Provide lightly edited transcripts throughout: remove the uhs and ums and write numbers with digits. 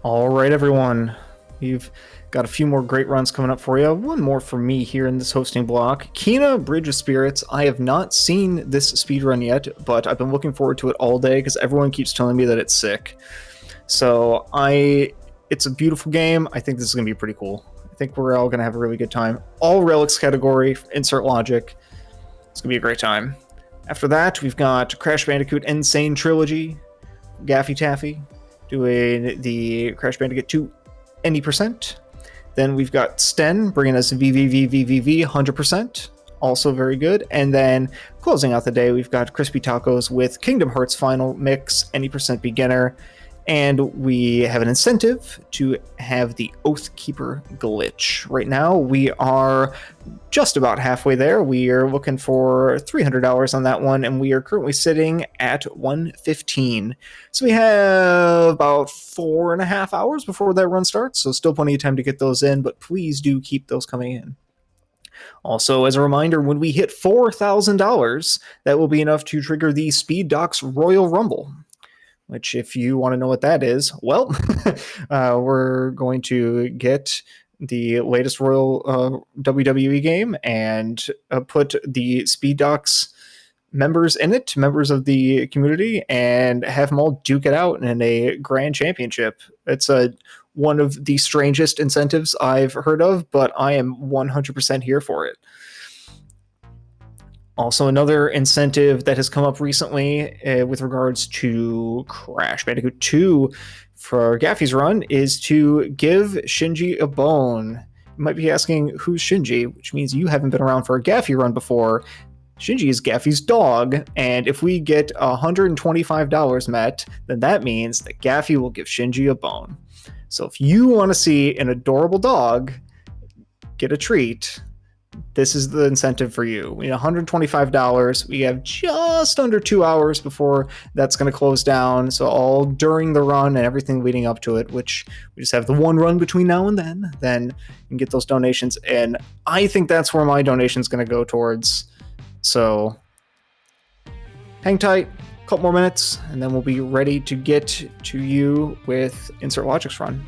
All right, everyone. We've got a few more great runs coming up for you. One more for me here in this hosting block. Kina Bridge of Spirits. I have not seen this speedrun yet, but I've been looking forward to it all day because everyone keeps telling me that it's sick. So it's a beautiful game. I think this is going to be pretty cool. I think we're all going to have a really good time. All Relics category, InsertLogic. It's going to be a great time. After that, we've got Crash Bandicoot Insane Trilogy, Gaffy Taffy, doing the Crash Bandicoot 2 any percent. Then we've got Sten bringing us VVVVVV 100%, also very good. And then closing out the day, we've got Crispy Tacos with Kingdom Hearts Final Mix, any percent beginner. And we have an incentive to have the Oathkeeper glitch. Right now, we are just about halfway there. We are looking for $300 on that one, and we are currently sitting at 115. So we have about 4.5 hours before that run starts, so still plenty of time to get those in, but please do keep those coming in. Also, as a reminder, when we hit $4,000, that will be enough to trigger the Speed Docs Royal Rumble. Which, if you want to know what that is, well, we're going to get the latest Royal WWE game and put the Speed Docs members in it, members of the community, and have them all duke it out in a grand championship. It's one of the strangest incentives I've heard of, but I am 100% here for it. Also, another incentive that has come up recently with regards to Crash Bandicoot 2 for Gaffy's run is to give Shinji a bone. You might be asking, who's Shinji? Which means you haven't been around for a Gaffy run before. Shinji is Gaffy's dog, and if we get $125 met, then that means that Gaffy will give Shinji a bone. So if you want to see an adorable dog get a treat, this is the incentive for you. $125. We have just under 2 hours before that's going to close down. So all during the run and everything leading up to it, which we just have the one run between now and then you can get those donations. And I think that's where my donation is going to go towards. So hang tight, a couple more minutes, and then we'll be ready to get to you with InsertLogic's run.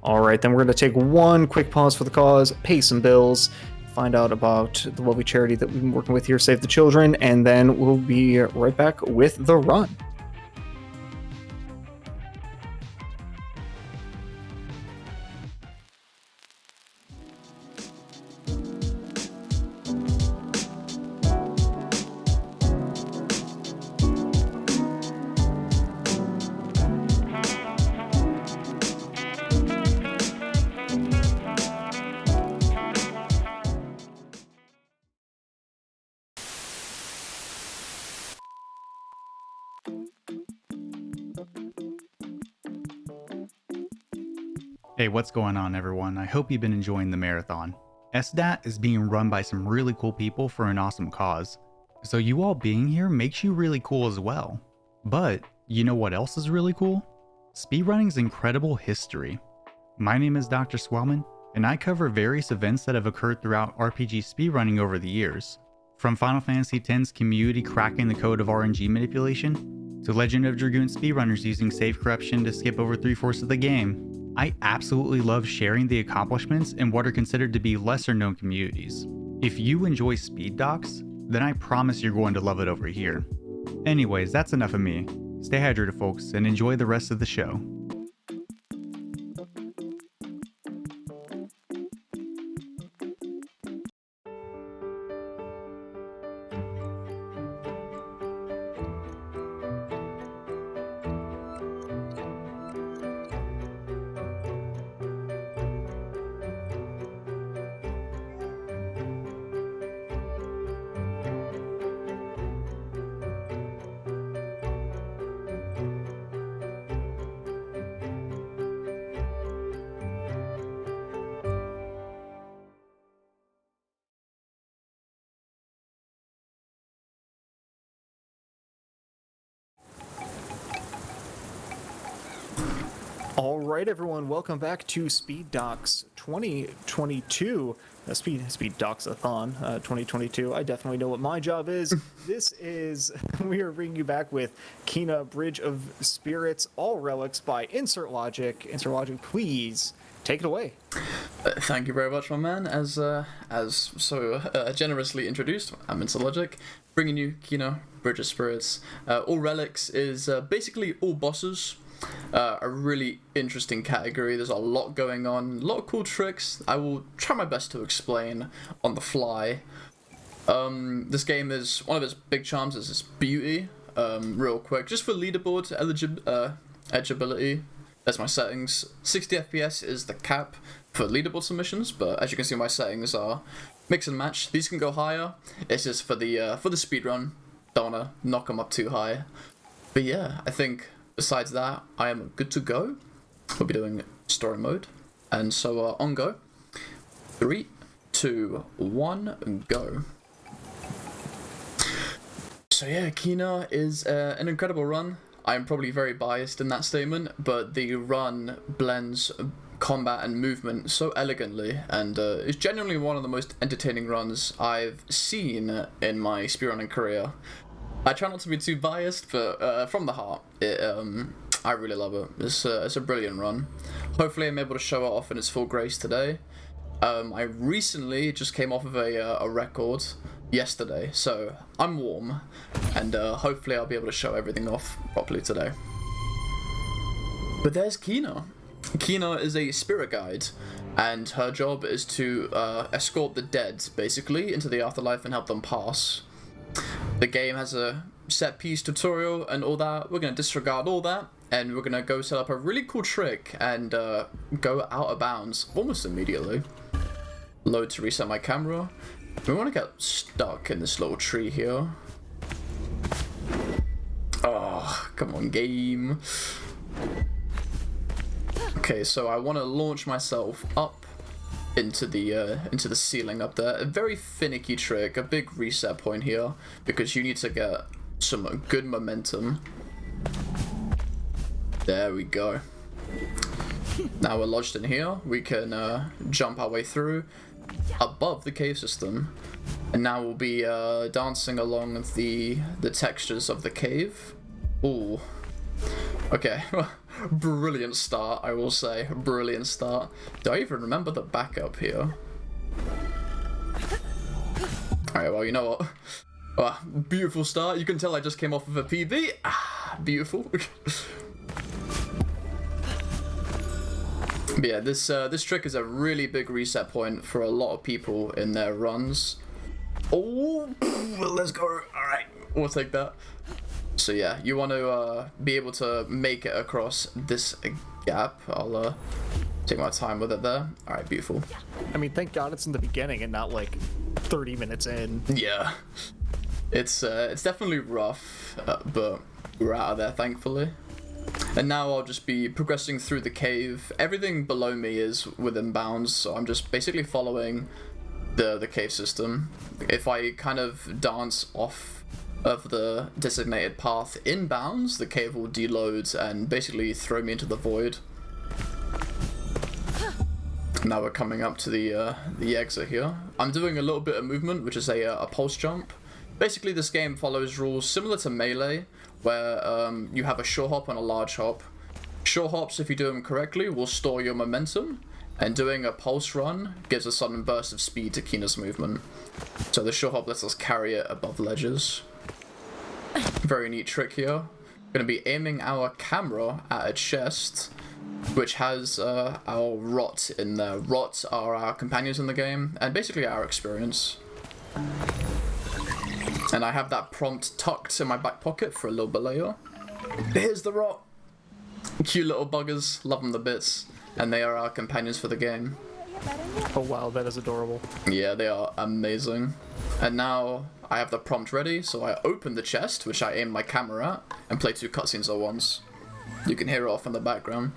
All right, then we're going to take one quick pause for the cause, pay some bills, find out about the lovely charity that we've been working with here, Save the Children, and then we'll be right back with the run. Hey, what's going on everyone? I hope you've been enjoying the marathon. SDAT is being run by some really cool people for an awesome cause. So you all being here makes you really cool as well. But you know what else is really cool? Speedrunning's incredible history. My name is Dr. Swellman, and I cover various events that have occurred throughout RPG speedrunning over the years. From Final Fantasy X's community cracking the code of RNG manipulation, to Legend of Dragoon speedrunners using save corruption to skip over 3/4 of the game. I absolutely love sharing the accomplishments in what are considered to be lesser known communities. If you enjoy speed docs, then I promise you're going to love it over here. Anyways, that's enough of me. Stay hydrated folks, and enjoy the rest of the show. All right, everyone, welcome back to Speed Docs 2022. Speed Docs-a-thon 2022. I definitely know what my job is. We are bringing you back with Kena Bridge of Spirits, all relics by InsertLogic. InsertLogic, please take it away. Thank you very much, my man. As so generously introduced, I'm InsertLogic, bringing you Kena Bridge of Spirits. All relics is basically all bosses. A really interesting category. There's a lot going on, a lot of cool tricks. I will try my best to explain on the fly. This game is, one of its big charms is its beauty. Real quick, just for leaderboard edgeability, that's my settings. 60 FPS is the cap for leaderboard submissions, but as you can see, my settings are mix and match. These can go higher. It's just for the speedrun. Don't wanna knock them up too high. But yeah, I think besides that, I am good to go. We'll be doing story mode. And so on go. 3, 2, 1, go. So yeah, Kena is an incredible run. I'm probably very biased in that statement, but the run blends combat and movement so elegantly, and is genuinely one of the most entertaining runs I've seen in my speedrunning career. I try not to be too biased, but from the heart, I really love it. It's a brilliant run. Hopefully I'm able to show it off in its full grace today. I recently just came off of a record yesterday, so I'm warm, and hopefully I'll be able to show everything off properly today. But there's Kena. Kena is a spirit guide, and her job is to escort the dead, basically, into the afterlife and help them pass. The game has a set piece tutorial and all that. We're going to disregard all that, and we're going to go set up a really cool trick and go out of bounds almost immediately. Load to reset my camera. We want to get stuck in this little tree here. Oh, come on, game. Okay, so I want to launch myself up into the ceiling up there. A very finicky trick, a big reset point here, because you need to get some good momentum. There we go. Now we're lodged in here. We can jump our way through above the cave system, and now we'll be dancing along the textures of the cave. Ooh. Okay. Brilliant start, I will say. Brilliant start. Do I even remember the backup here? Alright, well, you know what? Beautiful start. You can tell I just came off of a PB. Beautiful. But yeah, this trick is a really big reset point for a lot of people in their runs. Oh, let's go. Alright, we'll take that. So yeah, you want to be able to make it across this gap. I'll take my time with it there. Alright, beautiful. I mean, thank God it's in the beginning and not like 30 minutes in. Yeah. It's definitely rough, but we're out of there, thankfully. And now I'll just be progressing through the cave. Everything below me is within bounds, so I'm just basically following the cave system. If I kind of dance off of the designated path in bounds, the cave will deload and basically throw me into the void. Now we're coming up to the exit here. I'm doing a little bit of movement, which is a pulse jump. Basically, this game follows rules similar to Melee, where you have a short hop and a large hop. Short hops, if you do them correctly, will store your momentum, and doing a pulse run gives a sudden burst of speed to Kena's movement. So the short hop lets us carry it above ledges. Very neat trick here. Going to be aiming our camera at a chest, which has our rot in there. Rot are our companions in the game, and basically our experience. And I have that prompt tucked in my back pocket for a little bit later. Here's the rot. Cute little buggers, love them to bits, and they are our companions for the game. Oh wow, that is adorable. Yeah, they are amazing. And now I have the prompt ready, so I open the chest, which I aim my camera at, and play 2 cutscenes at once. You can hear it off in the background.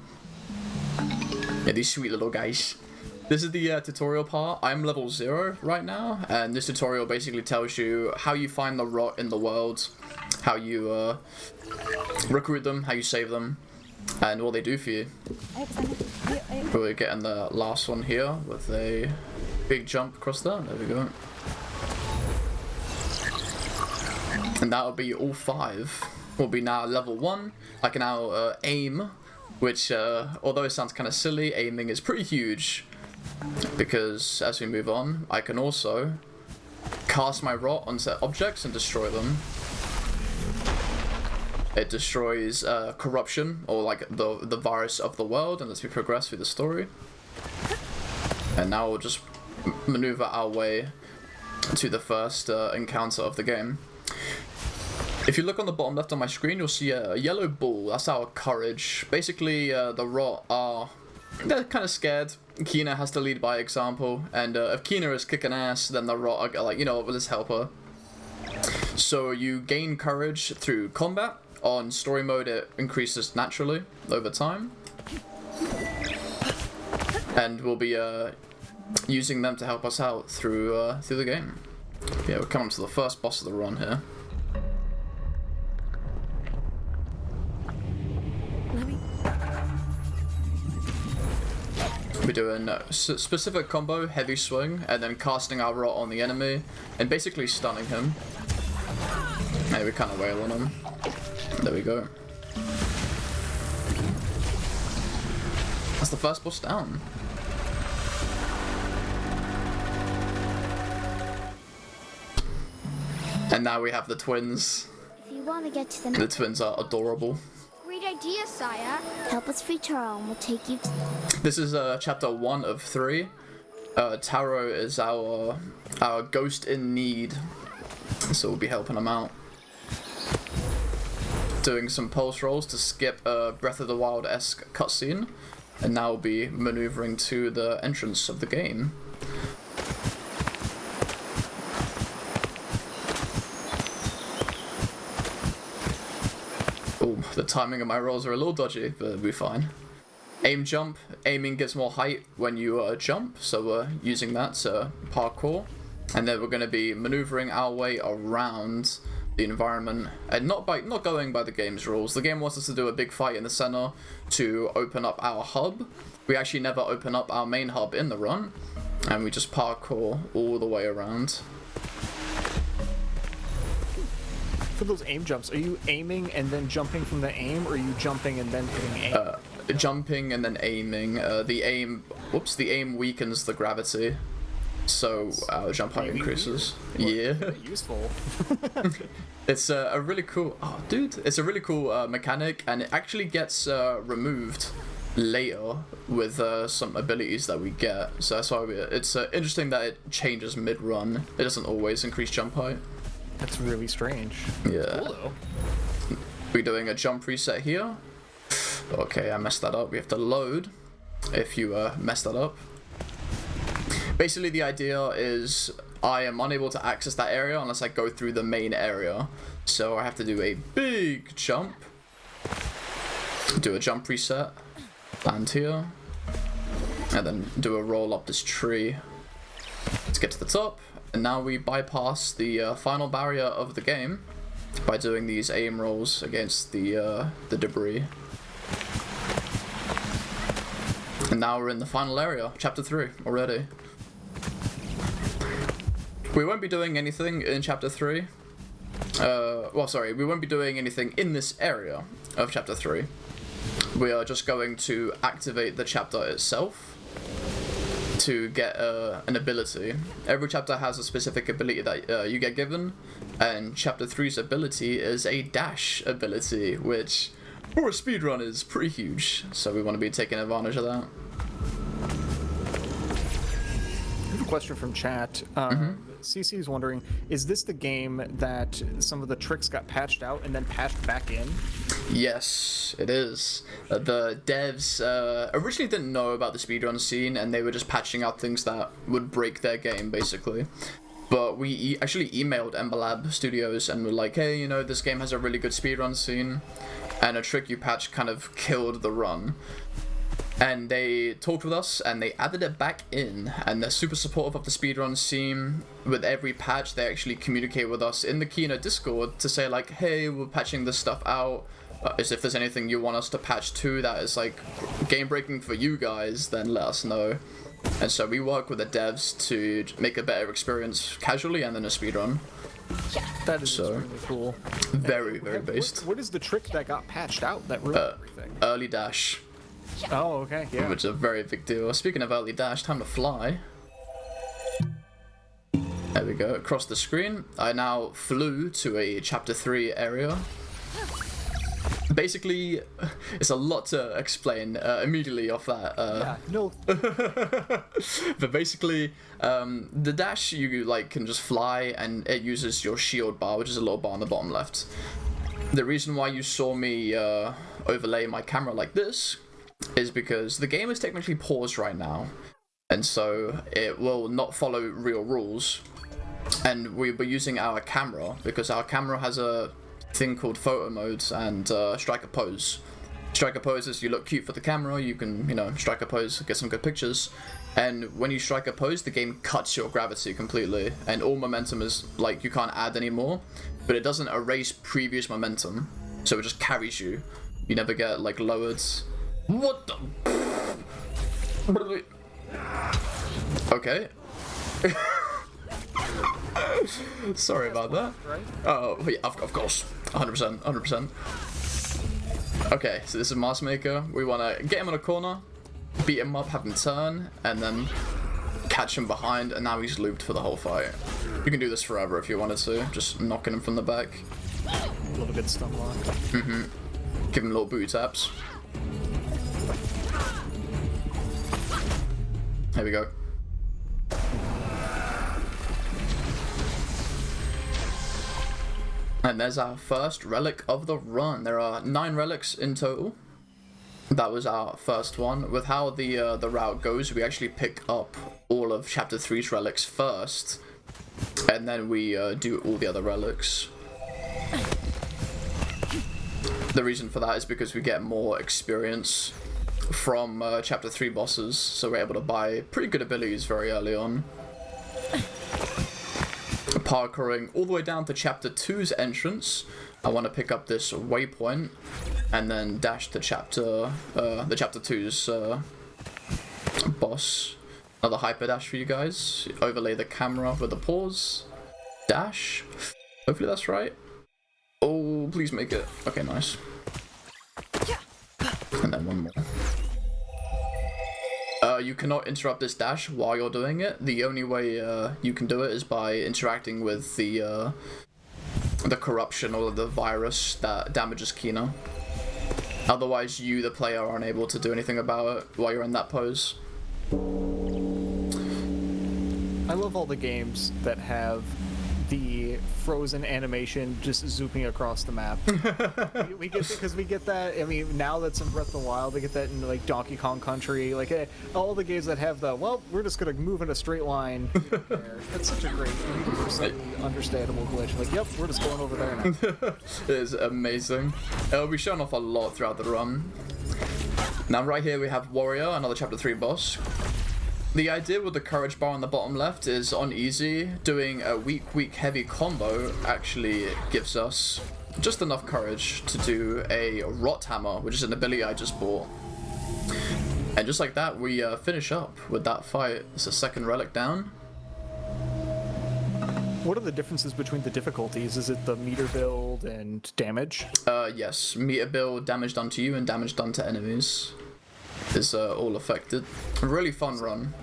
Yeah, these sweet little guys. This is the tutorial part. I'm level 0 right now, and this tutorial basically tells you how you find the rot in the world, how you recruit them, how you save them. and what they do for you. We're getting the last one here with a big jump across there. There we go. And that'll be all 5. Will be now level 1. I can now aim, which although it sounds kind of silly, aiming is pretty huge. Because as we move on, I can also cast my rot onto objects and destroy them. It destroys corruption, or like the virus of the world, and as we progress through the story. And now we'll just maneuver our way to the first encounter of the game. If you look on the bottom left of my screen, you'll see a yellow ball. That's our courage. Basically, the rot are... they're kind of scared. Kina has to lead by example, and if Kina is kicking ass, then the rot are like, you know, let's help her. So you gain courage through combat. On story mode, it increases naturally over time, and we'll be using them to help us out through the game. Yeah, we're coming to the first boss of the run here. We're doing a specific combo, heavy swing, and then casting our rot on the enemy, and basically stunning him. And we kind of wail on him. There we go. That's the first boss down. And now we have the twins. If you want to get to The twins are adorable. Great idea, Saya. Help us reach her and we'll take you. This is chapter 1 of 3. Taro is our ghost in need, so we'll be helping him out. Doing some pulse rolls to skip a Breath of the Wild-esque cutscene, and now we'll be maneuvering to the entrance of the game. Oh, the timing of my rolls are a little dodgy, but it'll be fine. Aim jump. Aiming gives more height when you jump, so we're using that to parkour. And then we're going to be maneuvering our way around the environment, and not going by the game's rules. The game wants us to do a big fight in the center to open up our hub. We actually never open up our main hub in the run, and we just parkour all the way around. For those aim jumps, are you aiming and then jumping from the aim, or are you jumping and then hitting aim? Jumping and then aiming. The aim weakens the gravity, so our jump height increases. Yeah. Useful. It's a really cool... oh, dude. It's a really cool mechanic, and it actually gets removed later with some abilities that we get. So that's why it's interesting that it changes mid-run. It doesn't always increase jump height. That's really strange. Yeah. Cool, though. We're doing a jump reset here. Okay, I messed that up. We have to load if you mess that up. Basically, the idea is I am unable to access that area unless I go through the main area. So I have to do a big jump. Do a jump reset. Land here. And then do a roll up this tree to get to the top. And now we bypass the final barrier of the game by doing these aim rolls against the debris. And now we're in the final area, chapter 3 already. We won't be doing anything in chapter 3. We won't be doing anything in this area of chapter 3. We are just going to activate the chapter itself to get an ability. Every chapter has a specific ability that you get given, and chapter 3's ability is a dash ability, which for a speedrun is pretty huge, so we want to be taking advantage of that. I have a question from chat. CC is wondering, is this the game that some of the tricks got patched out and then patched back in? Yes, it is. The devs originally didn't know about the speedrun scene, and they were just patching out things that would break their game, basically. But we actually emailed Ember Lab Studios and were like, hey, you know, this game has a really good speedrun scene, and a trick you patched kind of killed the run. And they talked with us, and they added it back in, and they're super supportive of the speedrun scene. With every patch, they actually communicate with us in the Kino Discord to say like, hey, we're patching this stuff out, is if there's anything you want us to patch to that is like game breaking for you guys, then let us know. And so we work with the devs to make a better experience casually and then a speedrun. That is So, really cool. Very based. What is the trick that got patched out that ruined everything? Early dash, Oh, okay, yeah. which is a very big deal. Speaking of early dash, time to fly. There we go, across the screen. I now flew to a chapter 3 area. Basically, it's a lot to explain immediately off that. Yeah, no. But basically, the dash, you like can just fly, and it uses your shield bar, which is a little bar on the bottom left. The reason why you saw me overlay my camera like this is because the game is technically paused right now, and so it will not follow real rules. And we were using our camera because our camera has a thing called photo modes and strike a pose. Strike a pose is you look cute for the camera, you can, you know, strike a pose, get some good pictures. And when you strike a pose, the game cuts your gravity completely, and all momentum is like you can't add anymore, but it doesn't erase previous momentum, so it just carries you. You never get like lowered. What the? Okay. Sorry about that. Oh, yeah, of course. 100%, 100%. Okay, so this is Mask Maker. We want to get him in a corner, beat him up, have him turn, and then catch him behind, and now he's looped for the whole fight. You can do this forever if you wanted to, just knocking him from the back. A little bit stun lock. Give him little booty taps. There we go. And there's our first relic of the run. There are 9 relics in total. That was our first one. With how the route goes, we actually pick up all of Chapter 3's relics first, and then we do all the other relics. The reason for that is because we get more experience from Chapter 3 bosses, so we're able to buy pretty good abilities very early on. Parkouring all the way down to Chapter 2's entrance. I want to pick up this waypoint and then dash to the Chapter 2's boss. Another hyper dash for you guys. Overlay the camera with a pause. Dash. Hopefully that's right. Oh, please make it. Okay, nice. And then one more. You cannot interrupt this dash while you're doing it. The only way you can do it is by interacting with the corruption or the virus that damages Kina. Otherwise, you, the player, are unable to do anything about it while you're in that pose. I love all the games that have the frozen animation just zooming across the map. we get because we get that. I mean, now that's in Breath of the Wild, they get that in like Donkey Kong Country. Like all the games that have the we're just gonna move in a straight line. That's such a great, universally understandable glitch. Like, yep, we're just going over there now. It is amazing. It'll be shown off a lot throughout the run. Now, right here we have Warrior, another Chapter 3 boss. The idea with the courage bar on the bottom left is on easy, doing a weak heavy combo actually gives us just enough courage to do a rot hammer, which is an ability I just bought. And just like that, we finish up with that fight. It's a second relic down. What are the differences between the difficulties? Is it the meter build and damage? Yes, meter build, damage done to you, and damage done to enemies is all affected. A really fun run.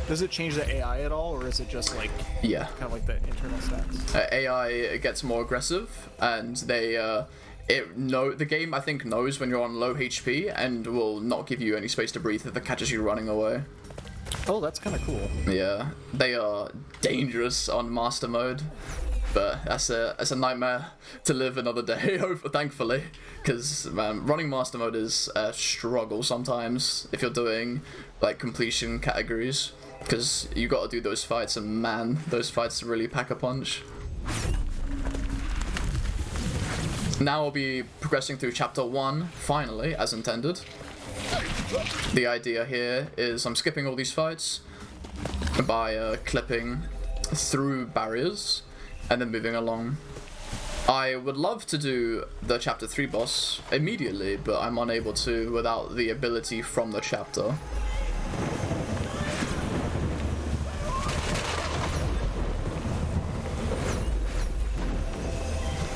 Does it change the AI at all, or is it just like kind of like the internal stats? AI gets more aggressive, and the game I think knows when you're on low HP and will not give you any space to breathe if it catches you running away. Oh, that's kind of cool. Yeah, they are dangerous on master mode, but that's a nightmare to live another day. Thankfully, because running master mode is a struggle sometimes if you're doing like completion categories, because you got to do those fights, and man, those fights really pack a punch. Now I'll be progressing through Chapter 1 finally, as intended. The idea here is I'm skipping all these fights by clipping through barriers and then moving along. I would love to do the chapter 3 boss immediately, but I'm unable to without the ability from the chapter.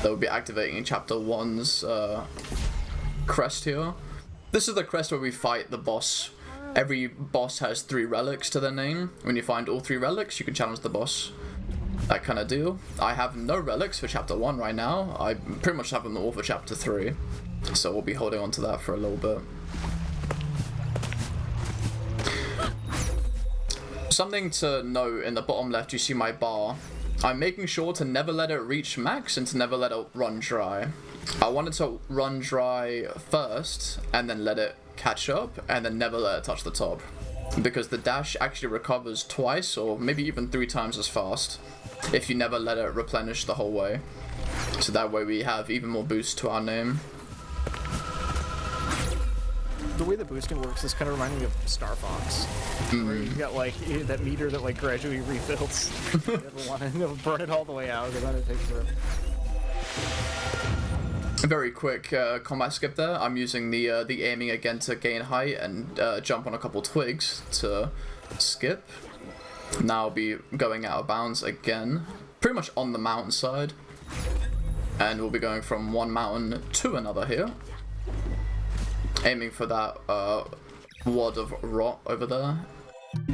That would be activating chapter 1's crest here. This is the crest where we fight the boss. Every boss has 3 relics to their name. When you find all 3 relics, you can challenge the boss. That kind of deal. I have no relics for chapter 1 right now. I pretty much have them all for chapter 3. So we'll be holding on to that for a little bit. Something to note, in the bottom left you see my bar. I'm making sure to never let it reach max and to never let it run dry. I want it to run dry first and then let it catch up and then never let it touch the top. Because the dash actually recovers twice or maybe even 3 times as fast if you never let it replenish the whole way. So that way we have even more boost to our name. The way the boosting works is kind of reminding me of Star Fox, where you got like that meter that like gradually refills. You never want to burn it all the way out, because then it takes forever. A very quick combat skip there. I'm using the aiming again to gain height and jump on a couple twigs to skip. Now I'll be going out of bounds again, pretty much on the mountainside. And we'll be going from one mountain to another here. Aiming for that wad of rot over there.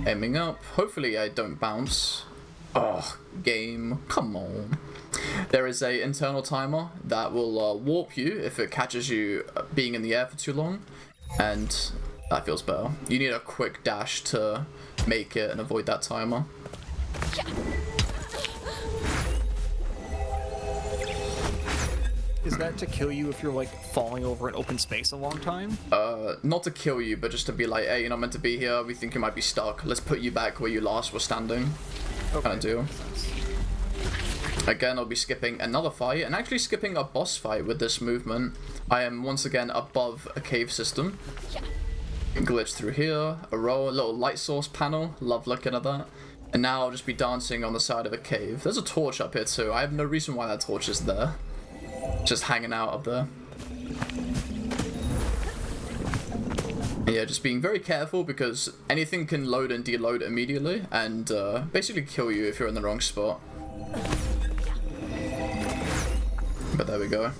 Aiming up. Hopefully I don't bounce. Oh, game. Come on. There is a internal timer that will warp you if it catches you being in the air for too long. And that feels better. You need a quick dash to make it and avoid that timer. Is that to kill you if you're like falling over an open space a long time? Not to kill you, but just to be like, hey, you're not meant to be here. We think you might be stuck. Let's put you back where you last were standing. Okay. Kind of deal. Again, I'll be skipping another fight, and actually skipping a boss fight with this movement. I am once again above a cave system. Glitch through here, a roll, a little light source panel. Love looking at that. And now I'll just be dancing on the side of a cave. There's a torch up here too. I have no reason why that torch is there. Just hanging out up there. Yeah, just being very careful because anything can load and deload immediately and basically kill you if you're in the wrong spot. But there we go.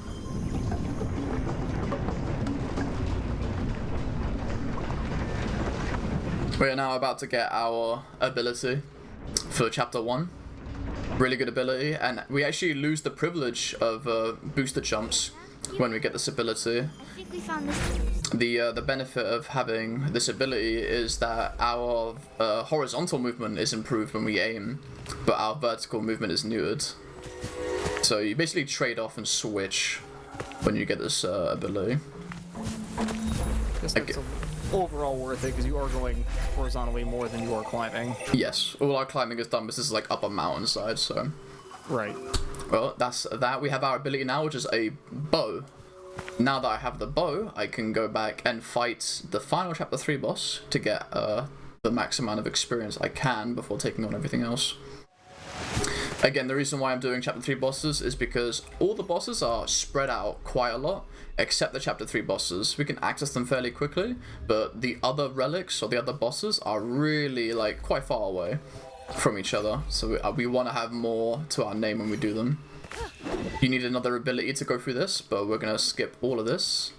We are now about to get our ability for chapter 1. Really good ability, and we actually lose the privilege of booster jumps when we get this ability. I think we found this. The benefit of having this ability is that our horizontal movement is improved when we aim, but our vertical movement is neutered. So you basically trade off and switch when you get this ability. Guess that's overall worth it because you are going horizontally more than you are climbing. Yes, all our climbing is done, but this is like up a mountainside, so. Right. Well, that's that. We have our ability now, which is a bow. Now that I have the bow, I can go back and fight the final chapter 3 boss to get the max amount of experience I can before taking on everything else. Again, the reason why I'm doing chapter 3 bosses is because all the bosses are spread out quite a lot, except the chapter 3 bosses. We can access them fairly quickly, but the other relics or the other bosses are really like quite far away from each other. So we want to have more to our name when we do them. You need another ability to go through this, but we're going to skip all of this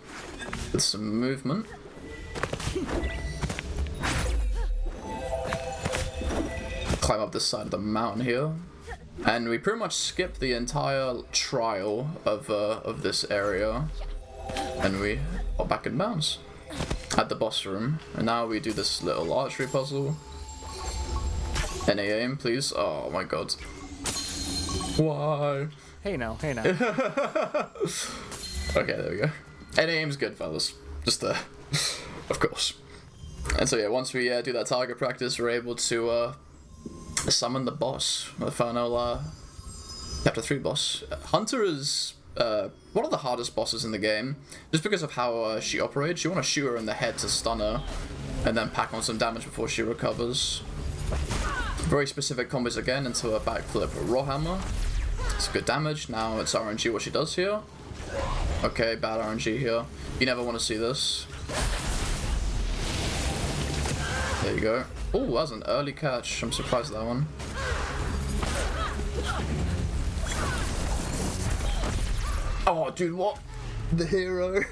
with some movement. Climb up this side of the mountain here. And we pretty much skip the entire trial of this area. And we are back in bounds at the boss room. And now we do this little archery puzzle. NA aim, please. Oh my god. Why? Hey now, hey now. Okay, there we go. NA aim's good, fellas. Just there. Of course. And so yeah, once we do that target practice, we're able to summon the boss, the final chapter 3 boss. Hunter is one of the hardest bosses in the game, just because of how she operates. You want to shoot her in the head to stun her, and then pack on some damage before she recovers. Very specific combos again into a backflip raw hammer. It's good damage. Now it's RNG what she does here. Okay, bad RNG here. You never want to see this. There you go. Oh, that was an early catch. I'm surprised at that one. Oh, dude, what? The hero.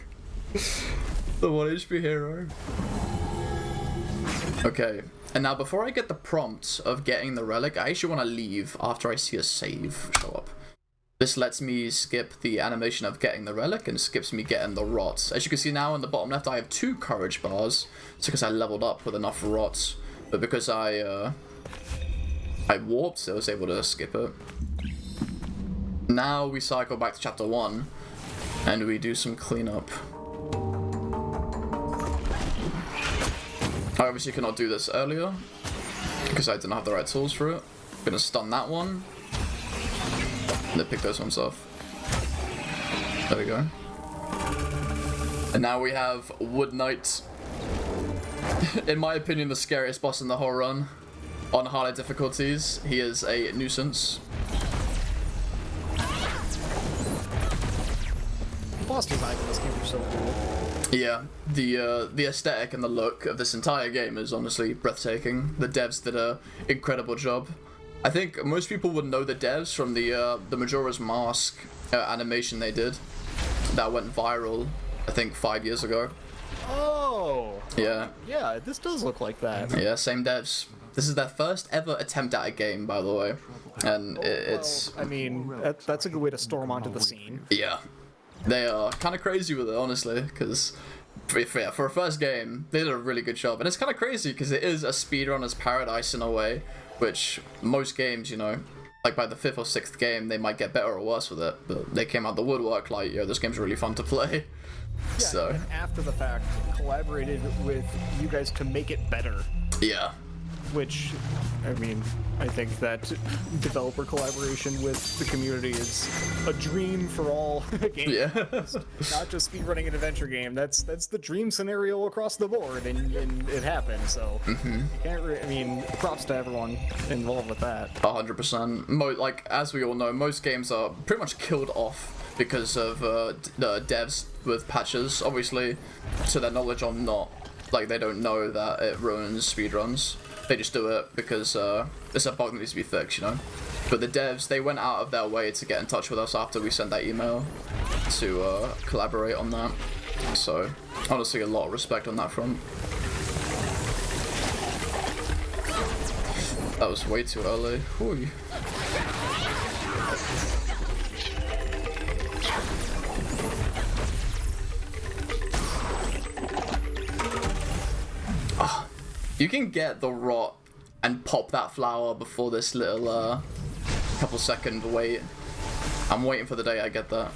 The 1 HP hero. Okay, and now before I get the prompt of getting the relic, I actually want to leave after I see a save show up. This lets me skip the animation of getting the relic and skips me getting the rots. As you can see now in the bottom left, I have 2 courage bars. It's because I leveled up with enough rots, but because I warped, I was able to skip it. Now we cycle back to chapter 1 and we do some cleanup. I obviously cannot do this earlier because I didn't have the right tools for it. I'm gonna stun that one and then pick those ones off. There we go. And now we have Wood Knight. In my opinion, the scariest boss in the whole run. On harder difficulties, he is a nuisance. Boss design in this game are so cool. Yeah, the aesthetic and the look of this entire game is honestly breathtaking. The devs did an incredible job. I think most people would know the devs from the Majora's Mask animation they did. That went viral, I think 5 years ago. Oh! Yeah. Yeah, this does look like that. Yeah, same devs. This is their first ever attempt at a game, by the way. And it's... Well, I mean, that's a good way to storm onto the scene. Yeah. They are kind of crazy with it, honestly, because for a first game, they did a really good job. And it's kind of crazy because it is a speedrunner's paradise in a way, which most games, you know, like by the 5th or 6th game, they might get better or worse with it. But they came out the woodwork like, yo, this game's really fun to play. Yeah, So and after the fact, collaborated with you guys to make it better. yeah. Which, I mean, I think that developer collaboration with the community is a dream for all games. Yeah. Not just speedrunning an adventure game. That's the dream scenario across the board, and it happened. So you can't. I mean, props to everyone involved with that. 100%. Like, as we all know, most games are pretty much killed off because of the devs with patches. Obviously, to their knowledge or not, like they don't know that it ruins speedruns. They just do it because it's a bug that needs to be fixed, you know? But the devs, they went out of their way to get in touch with us after we sent that email to collaborate on that. So, honestly, a lot of respect on that front. That was way too early. Whew. You can get the rot and pop that flower before this little couple second wait. I'm waiting for the day I get that.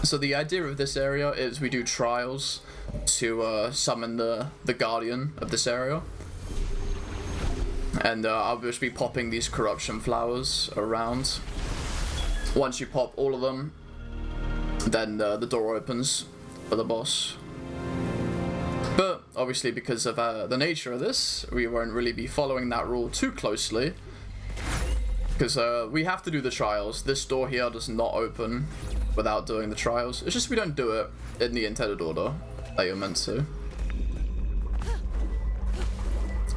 So the idea of this area is we do trials to summon the guardian of this area. And I'll just be popping these corruption flowers around. Once you pop all of them, then the door opens for the boss. But obviously, because of the nature of this, we won't really be following that rule too closely. Because we have to do the trials. This door here does not open without doing the trials. It's just we don't do it in the intended order that you're meant to.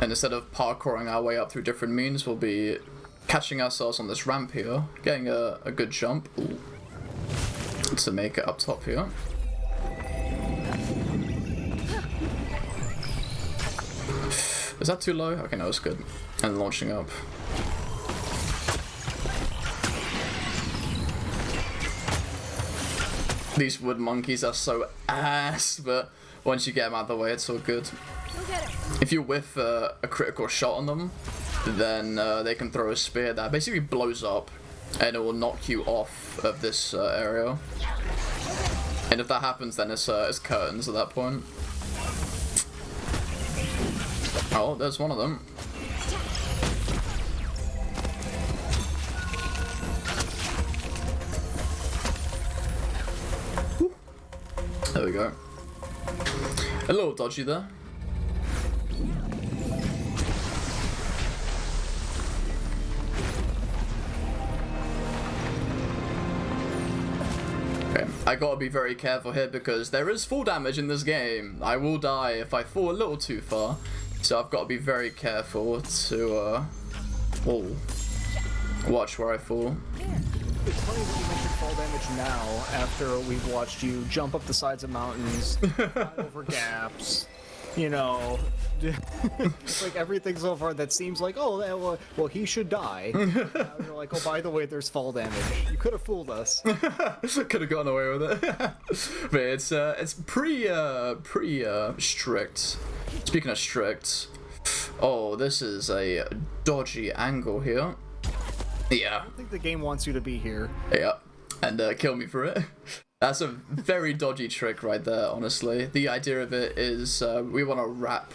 And instead of parkouring our way up through different means, we'll be catching ourselves on this ramp here, getting a good jump to make it up top here. Is that too low? Okay, no, it's good. And launching up. These wood monkeys are so ass, but once you get them out of the way, it's all good. If you whiff a critical shot on them, then they can throw a spear that basically blows up, and it will knock you off of this area. And if that happens, then it's curtains at that point. Oh, there's one of them. Whew. There we go. A little dodgy there. I gotta be very careful here because there is fall damage in this game. I will die if I fall a little too far. So I've got to be very careful to, watch where I fall. It's funny that you mentioned fall damage now, after we've watched you jump up the sides of mountains, climb over gaps, you know, like everything so far that seems like, oh, well, he should die. Now you're like, oh, by the way, there's fall damage. You could have fooled us. Could have gotten away with it. But it's pretty strict. Speaking of strict, oh, this is a dodgy angle here. Yeah. I think the game wants you to be here. Yeah, and kill me for it. That's a very dodgy trick right there, honestly. The idea of it is we want to wrap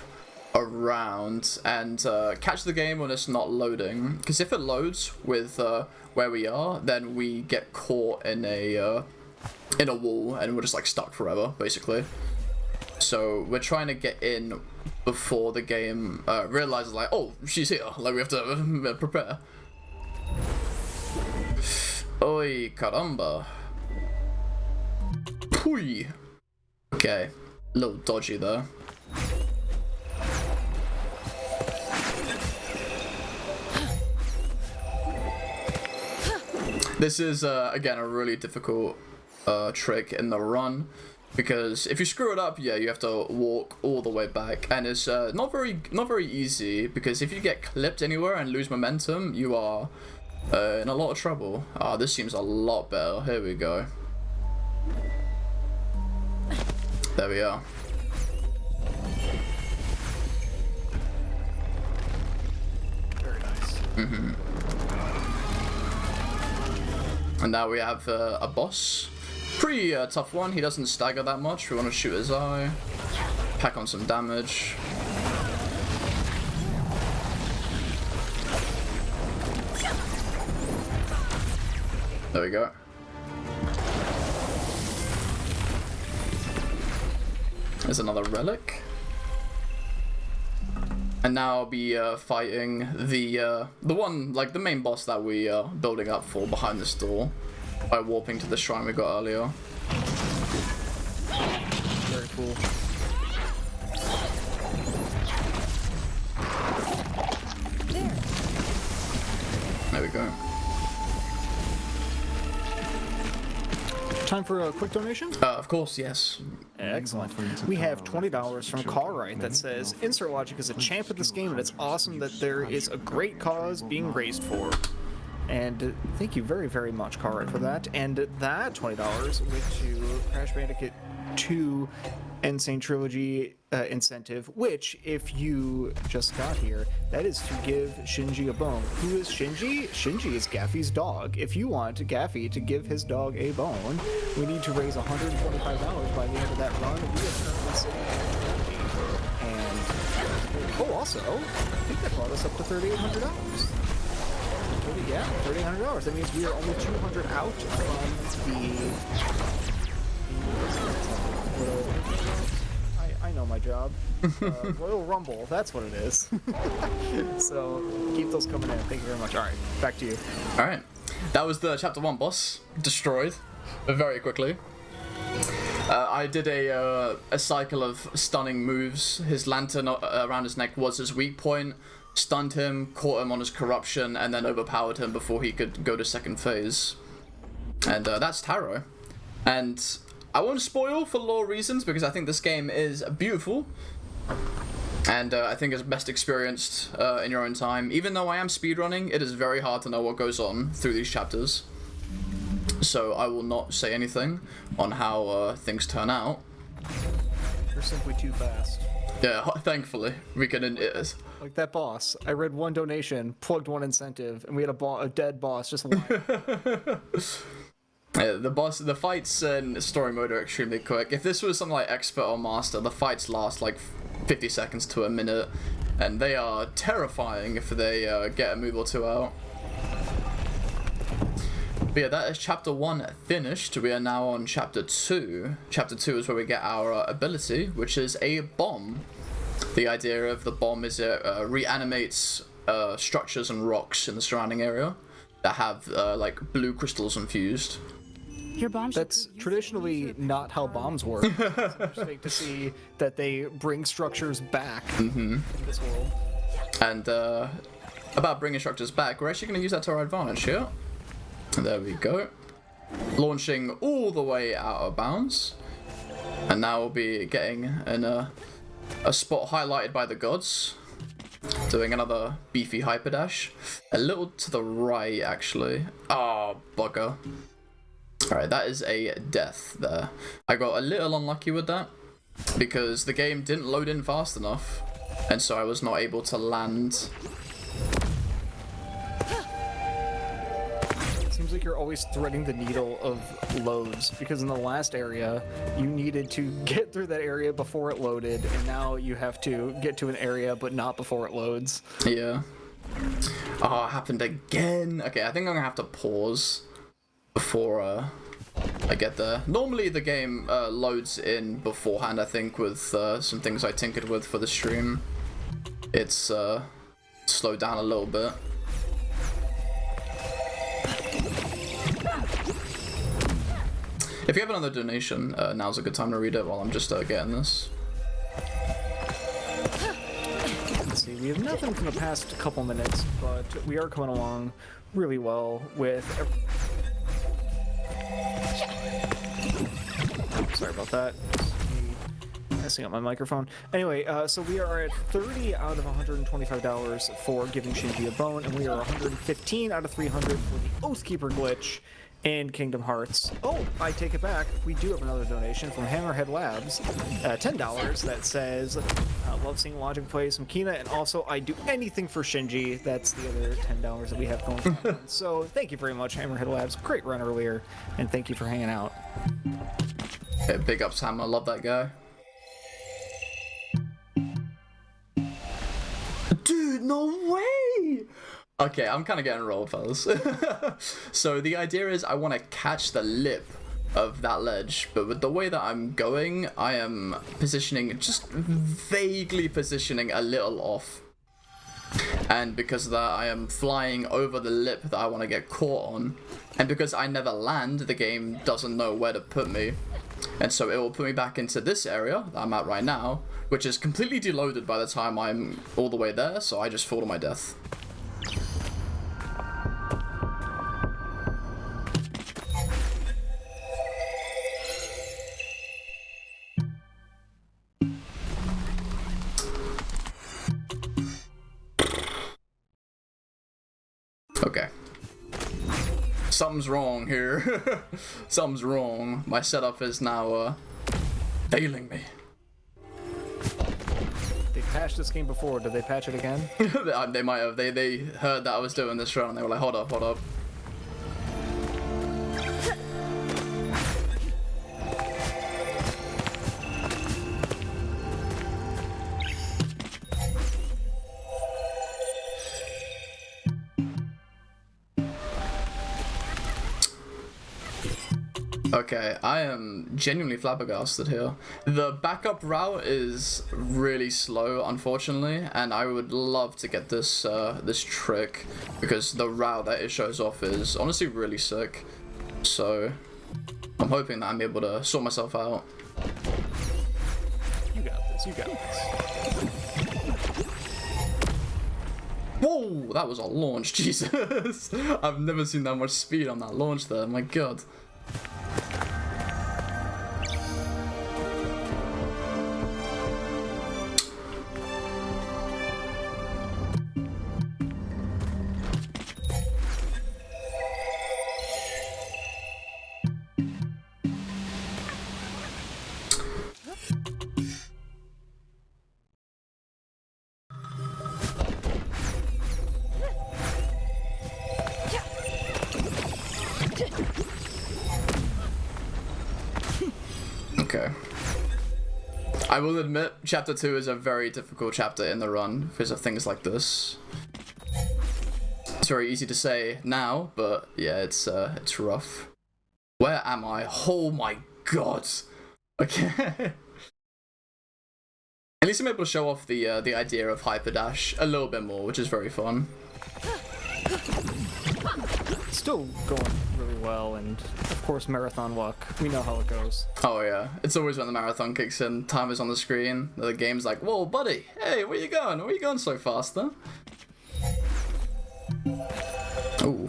around and catch the game when it's not loading. Because if it loads with where we are, then we get caught in a wall and we're just like stuck forever, basically. So we're trying to get in before the game realizes like, oh, she's here. Like we have to prepare. Oi, caramba. Pui. Okay, a little dodgy though. This is again a really difficult trick in the run, because if you screw it up, yeah, you have to walk all the way back, and it's not very easy, because if you get clipped anywhere and lose momentum, you are in a lot of trouble. Ah, this seems a lot better. Here we go. There we are. Very nice. And now we have a boss. Pretty tough one. He doesn't stagger that much. We want to shoot his eye, pack on some damage. There we go. There's another relic. And now I'll be fighting the one, like the main boss that we are building up for behind this door by warping to the shrine we got earlier. Very cool. There we go. Time for a quick donation? Of course, yes. Excellent. We have $20 from Cartwright that says, InsertLogic is a champ of this game, and it's awesome that there is a great cause being raised for. And thank you very, very much, Cartwright, for that. And that $20 went to Crash Bandicoot 2 Insane Trilogy incentive, which, if you just got here, that is to give Shinji a bone. Who is Shinji? Shinji is Gaffy's dog. If you want Gaffy to give his dog a bone, we need to raise $125 by the end of that run. We are currently sitting at 20. And, oh, also, I think that brought us up to $3,800. Yeah, $3,800. That means we are only 200 out from the I know my job. Royal Rumble, that's what it is. So keep those coming in. Thank you very much. All right, back to you. All right, that was the chapter 1 boss destroyed very quickly. I did a cycle of stunning moves. His lantern around his neck was his weak point. Stunned him, caught him on his corruption, and then overpowered him before he could go to second phase. And that's Taro. And I won't spoil for lore reasons, because I think this game is beautiful. And I think it's best experienced in your own time. Even though I am speedrunning, it is very hard to know what goes on through these chapters. So I will not say anything on how things turn out. You're simply too fast. Yeah, thankfully, we can... Like that boss. I read one donation, plugged one incentive, and we had a dead boss just lying. Yeah, the fights in story mode are extremely quick. If this was something like expert or master, the fights last like 50 seconds to a minute, and they are terrifying if they get a move or two out. But yeah, that is chapter 1 finished. We are now on chapter 2. Chapter 2 is where we get our ability, which is a bomb. The idea of the bomb is it reanimates structures and rocks in the surrounding area that have like blue crystals infused. Your bomb should That's prove useful traditionally in the future. not how bombs work. It's interesting to see that they bring structures back in this world. And about bringing structures back, we're actually going to use that to our advantage here. There we go. Launching all the way out of bounds. And now we'll be getting in a spot highlighted by the gods. Doing another beefy hyperdash. A little to the right, actually. Oh, bugger. Alright, that is a death there. I got a little unlucky with that because the game didn't load in fast enough, and so I was not able to land. It seems like you're always threading the needle of loads, because in the last area, you needed to get through that area before it loaded, and now you have to get to an area but not before it loads. Yeah. Oh, it happened again. Okay, I think I'm gonna have to pause before I get there. Normally the game loads in beforehand, I think, with some things I tinkered with for the stream. It's slowed down a little bit. If you have another donation, now's a good time to read it while I'm just getting this. Let's see, we have nothing from the past couple minutes, but we are coming along really well with... Sorry about that. Just me messing up my microphone. Anyway, so we are at 30 out of $125 for giving Shinji a bone, and we are 115 out of 300 for the Oathkeeper glitch and Kingdom Hearts. Oh, I take it back. We do have another donation from Hammerhead Labs, $10 that says, love seeing Logic play some Kina, and also I do anything for Shinji. That's the other $10 that we have going on. So thank you very much, Hammerhead Labs. Great run earlier, and thank you for hanging out. Yeah, big ups, Ham. I love that guy. Dude, no way! Okay, I'm kind of getting rolled, fellas. So the idea is I want to catch the lip of that ledge, but with the way that I'm going, I am positioning, just vaguely positioning a little off. And because of that, I am flying over the lip that I want to get caught on. And because I never land, the game doesn't know where to put me. And so it will put me back into this area that I'm at right now, which is completely deloaded by the time I'm all the way there, so I just fall to my death. Okay. Something's wrong here. Something's wrong. My setup is now failing me. They patched this game before. Did they patch it again? They might have. They heard that I was doing this run and they were like, hold up, hold up. Okay, I am genuinely flabbergasted here. The backup route is really slow, unfortunately, and I would love to get this this trick because the route that it shows off is honestly really sick. So I'm hoping that I'm able to sort myself out. You got this. You got this. Whoa, that was a launch, Jesus. I've never seen that much speed on that launch there, my god. Okay. I will admit, chapter 2 is a very difficult chapter in the run because of things like this. It's very easy to say now, but yeah, it's rough. Where am I? Oh my god. Okay. At least I'm able to show off the idea of hyperdash a little bit more, which is very fun. it's still going really well, and of course marathon luck. We know how it goes. Oh yeah, it's always when the marathon kicks in, timer's on the screen, the game's like, whoa buddy, hey, where you going? Where you going so fast, huh? Ooh.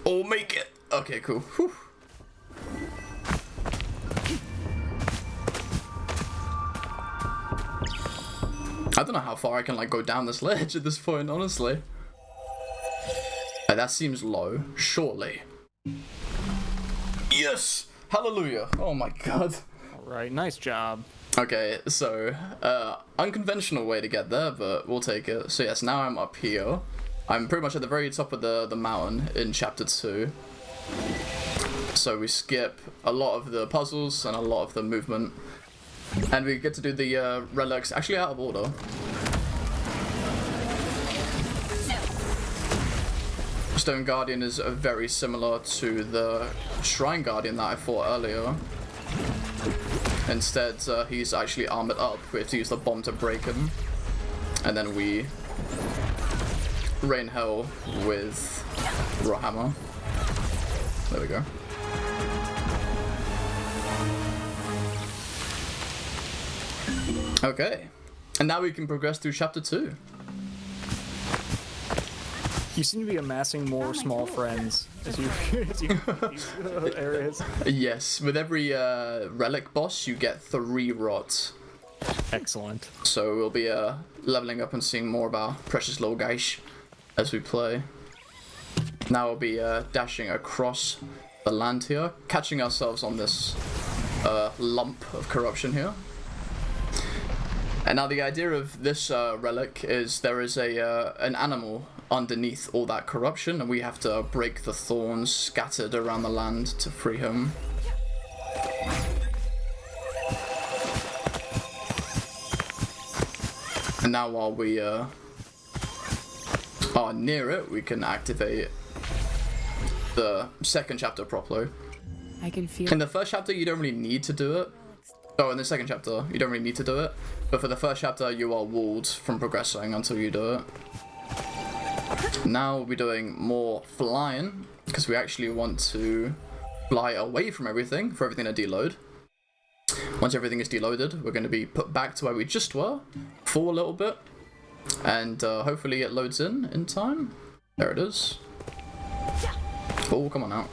Oh, make it. Okay, cool. Whew. I don't know how far I can like go down this ledge at this point, honestly. That seems low. Surely. Yes! Hallelujah! Oh my god. Alright, nice job. Okay, so, unconventional way to get there, but we'll take it. So yes, now I'm up here. I'm pretty much at the very top of the mountain in Chapter 2. So we skip a lot of the puzzles and a lot of the movement. And we get to do the relics, actually out of order. Stone Guardian is very similar to the Shrine Guardian that I fought earlier. Instead, he's actually armored up. We have to use the bomb to break him. And then we rain hell with raw hammer. There we go. Okay, and now we can progress through Chapter 2. You seem to be amassing more small friends as you these areas. Yes, with every relic boss, you get 3 rots. Excellent. So we'll be leveling up and seeing more of our precious little guys as we play. Now we'll be dashing across the land here, catching ourselves on this lump of corruption here. And now the idea of this relic is there is an animal underneath all that corruption, and we have to break the thorns scattered around the land to free him. And now while we are near it, we can activate the second chapter properly. I can feel. In the first chapter, you don't really need to do it. Oh, in the second chapter, you don't really need to do it. But for the first chapter, you are walled from progressing until you do it. Now we'll be doing more flying, because we actually want to fly away from everything, for everything to deload. Once everything is deloaded, we're going to be put back to where we just were, for a little bit, and hopefully it loads in time. There it is. Oh, come on out.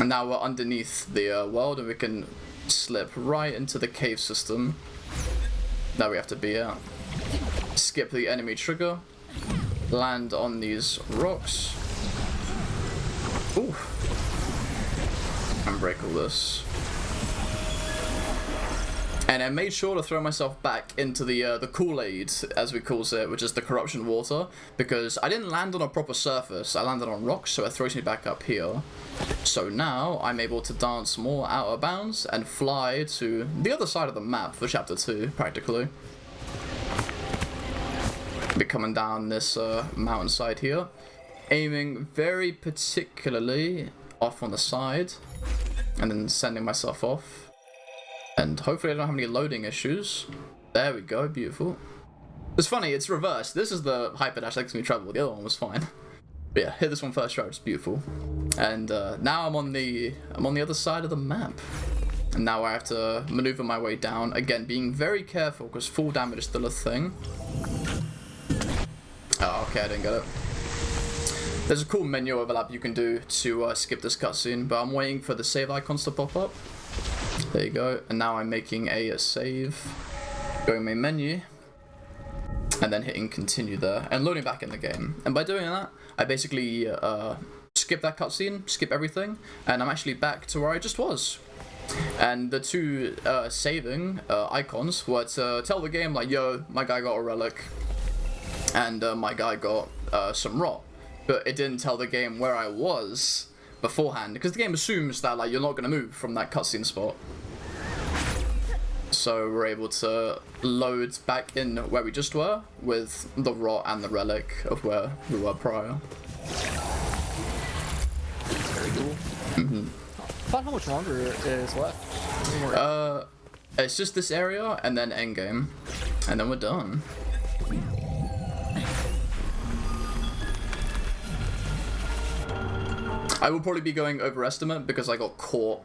And now we're underneath the world, and we can slip right into the cave system that we have to be at. Skip the enemy trigger, land on these rocks. Ooh. And break all this. And I made sure to throw myself back into the Kool-Aid, as we calls it, which is the corruption water, because I didn't land on a proper surface. I landed on rocks, so it throws me back up here. So now I'm able to dance more out of bounds and fly to the other side of the map for Chapter 2, practically. Be coming down this mountainside here, aiming very particularly off on the side, and then sending myself off. And hopefully I don't have any loading issues. There we go, beautiful. It's funny, it's reversed. This is the hyper dash that makes me trouble. The other one was fine. But yeah, hit this one first try, it's beautiful. And now I'm on the other side of the map. And now I have to maneuver my way down. Again, being very careful, because full damage is still a thing. Oh, okay, I didn't get it. There's a cool menu overlap you can do to skip this cutscene, but I'm waiting for the save icons to pop up. There you go, and now I'm making a save, going main menu, and then hitting continue there, and loading back in the game. And by doing that, I basically skip that cutscene, skip everything, and I'm actually back to where I just was. And the two saving icons were to tell the game, like, yo, my guy got a relic, and my guy got some rot. But it didn't tell the game where I was beforehand, because the game assumes that like you're not going to move from that cutscene spot. So we're able to load back in where we just were with the rot and the relic of where we were prior. Very cool. About how much longer is left? It's just this area and then endgame, and then we're done. I will probably be going overestimate because I got caught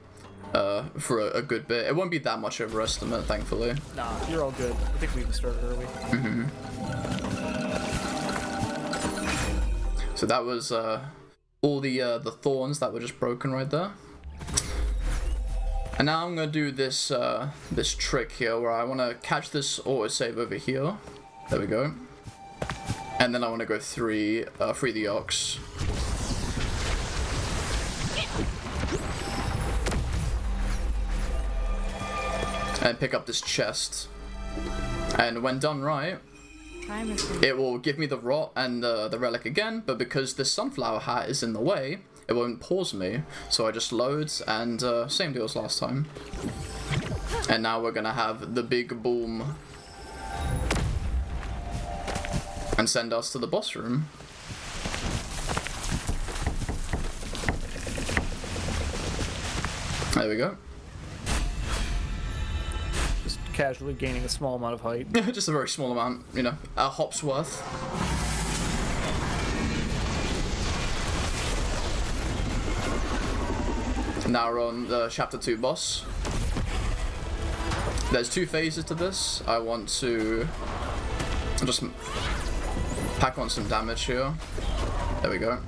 for a good bit. It won't be that much overestimate, thankfully. Nah, you're all good. I think we even started early. So that was all the thorns that were just broken right there. And now I'm gonna do this this trick here where I want to catch this autosave over here. There we go. And then I want to go free the ox. And pick up this chest. And when done right, it will give me the rot and the relic again, but because this sunflower hat is in the way, it won't pause me. So I just load, and same deal as last time. And now we're gonna have the big boom and send us to the boss room. There we go. Just casually gaining a small amount of height. Just a very small amount, you know, a hop's worth. Now we're on the chapter 2 boss. There's 2 phases to this. I want to just pack on some damage here. There we go.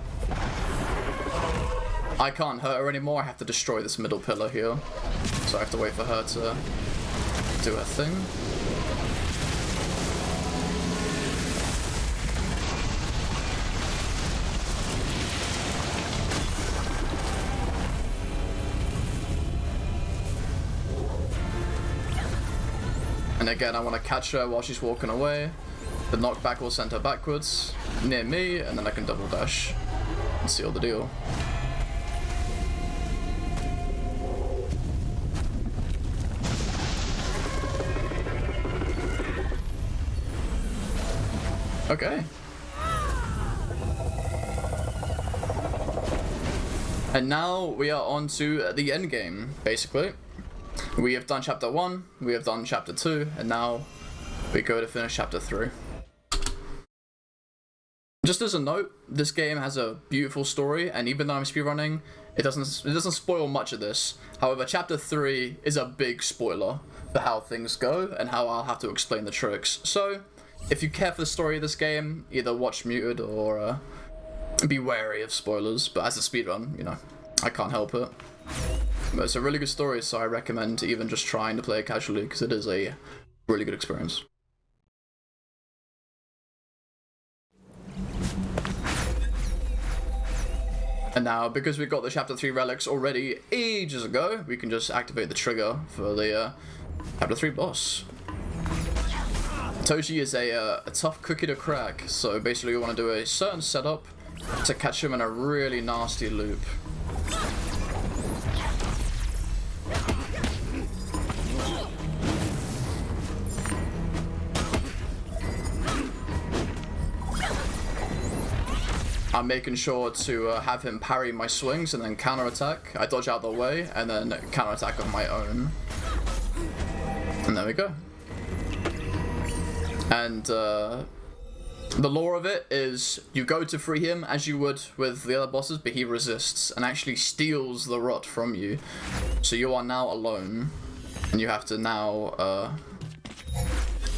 I can't hurt her anymore. I have to destroy this middle pillar here. So I have to wait for her to do her thing. And again, I want to catch her while she's walking away. The knockback will send her backwards, near me, and then I can double dash and seal the deal. Okay. And now we are on to the end game, basically. We have done chapter 1, we have done chapter 2, and now we go to finish chapter 3. Just as a note, this game has a beautiful story, and even though I'm speedrunning, it doesn't spoil much of this. However, chapter 3 is a big spoiler for how things go and how I'll have to explain the tricks. So, if you care for the story of this game, either watch muted or be wary of spoilers. But as a speedrun, you know, I can't help it. But it's a really good story, so I recommend even just trying to play it casually, because it is a really good experience. And now, because we got the chapter 3 relics already ages ago, we can just activate the trigger for the chapter 3 boss. Toji is a tough cookie to crack, so basically we want to do a certain setup to catch him in a really nasty loop. I'm making sure to have him parry my swings and then counterattack. I dodge out the way and then counterattack of my own. And there we go. And the lore of it is you go to free him as you would with the other bosses, but he resists and actually steals the rot from you. So you are now alone, and you have to now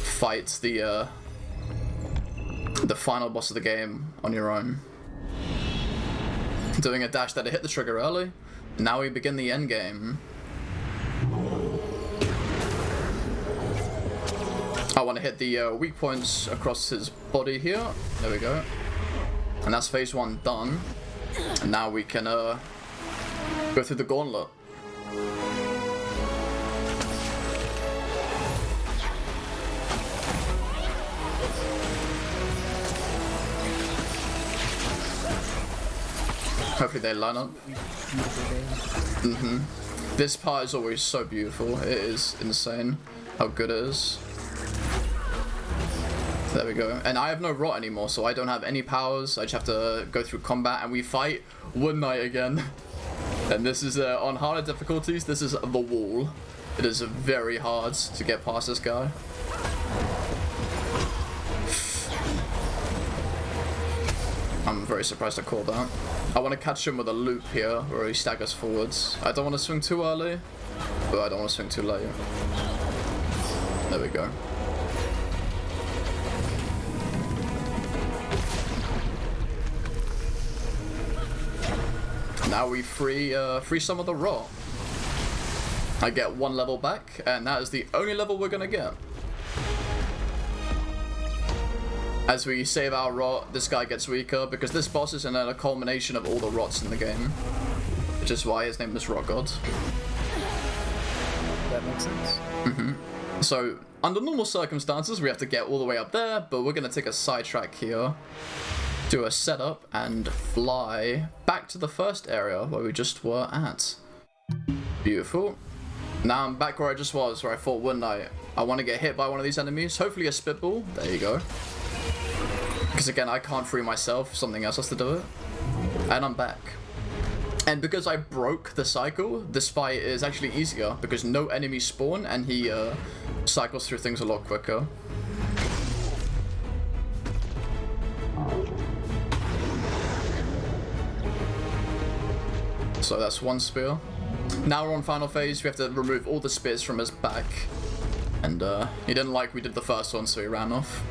fight the final boss of the game on your own. Doing a dash that hit the trigger early. Now we begin the end game. I want to hit the weak points across his body here. There we go. And that's phase 1 done. And now we can go through the gauntlet. Hopefully they line up. This part is always so beautiful. It is insane how good it is. There we go. And I have no rot anymore, so I don't have any powers. I just have to go through combat, and we fight Wood Knight again. And this is on harder difficulties. This is the wall. It is very hard to get past this guy. I'm very surprised I called that. I want to catch him with a loop here where he staggers forwards. I don't want to swing too early, but I don't want to swing too late. There we go. Now we free some of the rot. I get 1 level back, and that is the only level we're gonna get. As we save our rot, this guy gets weaker because this boss is a culmination of all the rots in the game, which is why his name is Rot God. That makes sense. So under normal circumstances, we have to get all the way up there, but we're gonna take a sidetrack here, do a setup, and fly back to the first area where we just were at. Beautiful. Now I'm back where I just was, where I fought Wood Knight. I want to get hit by one of these enemies, hopefully a spitball. There you go. Because again, I can't free myself, something else has to do it. And I'm back. And because I broke the cycle, this fight is actually easier because no enemies spawn and he cycles through things a lot quicker. So that's 1 spear. Now we're on final phase, we have to remove all the spears from his back. And he didn't like we did the first one, so he ran off.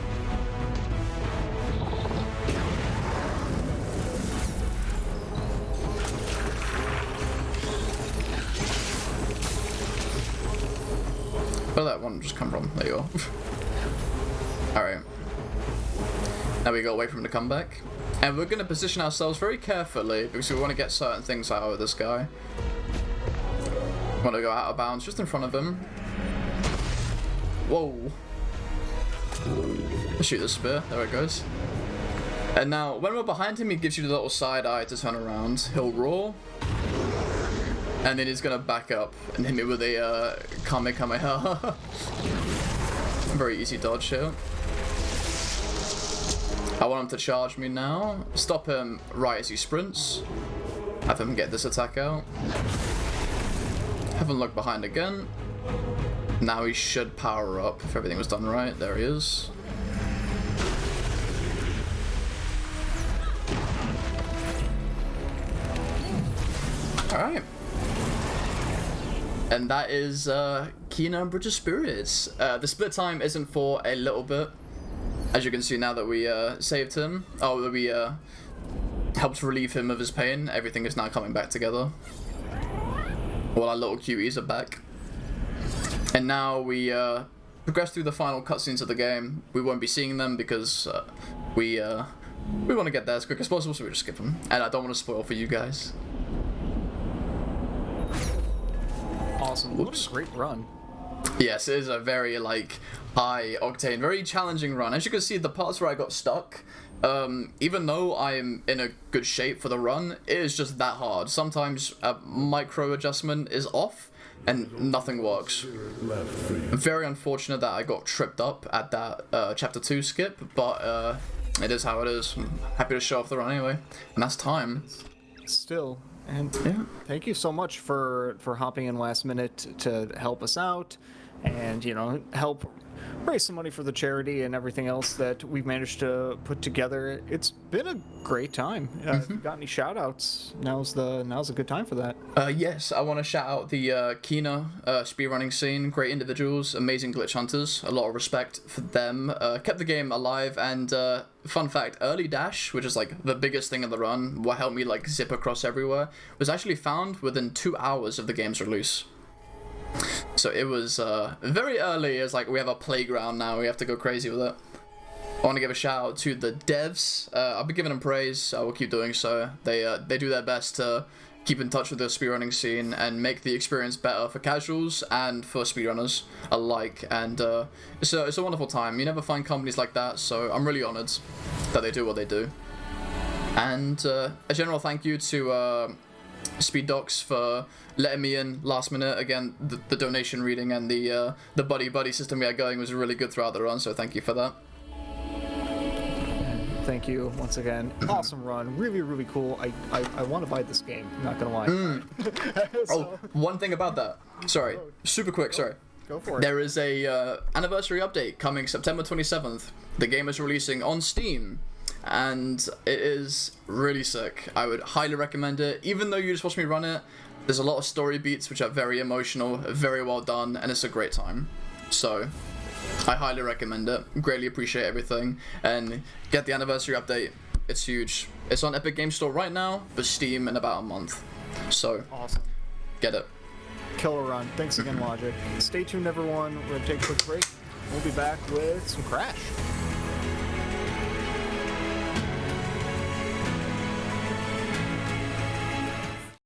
Where did that one just come from? There you go. Alright. Now we go wait for him to come back. And we're going to position ourselves very carefully because we want to get certain things out of this guy. We want to go out of bounds just in front of him. Whoa. Shoot the spear. There it goes. And now, when we're behind him, he gives you the little side eye to turn around. He'll roar. And then he's going to back up and hit me with a Kamehameha. Very easy dodge here. I want him to charge me now. Stop him right as he sprints. Have him get this attack out. Have him look behind again. Now he should power up if everything was done right. There he is. Alright. And that is Kina Bridge of Spirits. The split time isn't for a little bit. As you can see now that we saved him, that we helped relieve him of his pain, everything is now coming back together. All our little cuties are back. And now we progress through the final cutscenes of the game. We won't be seeing them because we want to get there as quick as possible, so we just skip them. And I don't want to spoil for you guys. Awesome. Whoops. What a great run. Yes, it is a very high octane, very challenging run. As you can see, the parts where I got stuck, even though I'm in a good shape for the run, it is just that hard. Sometimes a micro adjustment is off and nothing works. Very unfortunate that I got tripped up at that chapter 2 skip, but it is how it is. I'm happy to show off the run anyway, and that's time. Still. And Yeah. thank you so much for hopping in last minute to help us out and, help raise some money for the charity and everything else that we've managed to put together. It's been a great time. If you've got any shout outs, now's a good time for that. Yes, I want to shout out the Kina speedrunning scene. Great individuals, amazing glitch hunters. A lot of respect for them. Kept the game alive, and fun fact, early dash, which is the biggest thing in the run, what helped me zip across everywhere, was actually found within 2 hours of the game's release. So it was very early. It's we have a playground now, we have to go crazy with it. I want to give a shout out to the devs. I'll be giving them praise. I will keep doing so. They do their best to keep in touch with the speedrunning scene and make the experience better for casuals and for speedrunners alike. And it's a wonderful time. You never find companies like that, so I'm really honored that they do what they do. And a general thank you to Speed Docs for letting me in last minute. Again, the donation reading and the buddy system we had going was really good throughout the run, so thank you for that. Thank you once again. Awesome run. Really, really cool. I want to buy this game. I'm not going to lie. Oh, one thing about that. Sorry. Super quick, sorry. Go for it. There is a anniversary update coming September 27th. The game is releasing on Steam, and it is really sick. I would highly recommend it. Even though you just watched me run it, there's a lot of story beats which are very emotional, very well done, and it's a great time. So, I highly recommend it. Greatly appreciate everything, and get the anniversary update. It's huge. It's on Epic Games Store right now, but Steam in about a month. So, Awesome. get it. Killer run. Thanks again, Logic. Stay tuned, everyone. We're going to take a quick break. We'll be back with some Crash.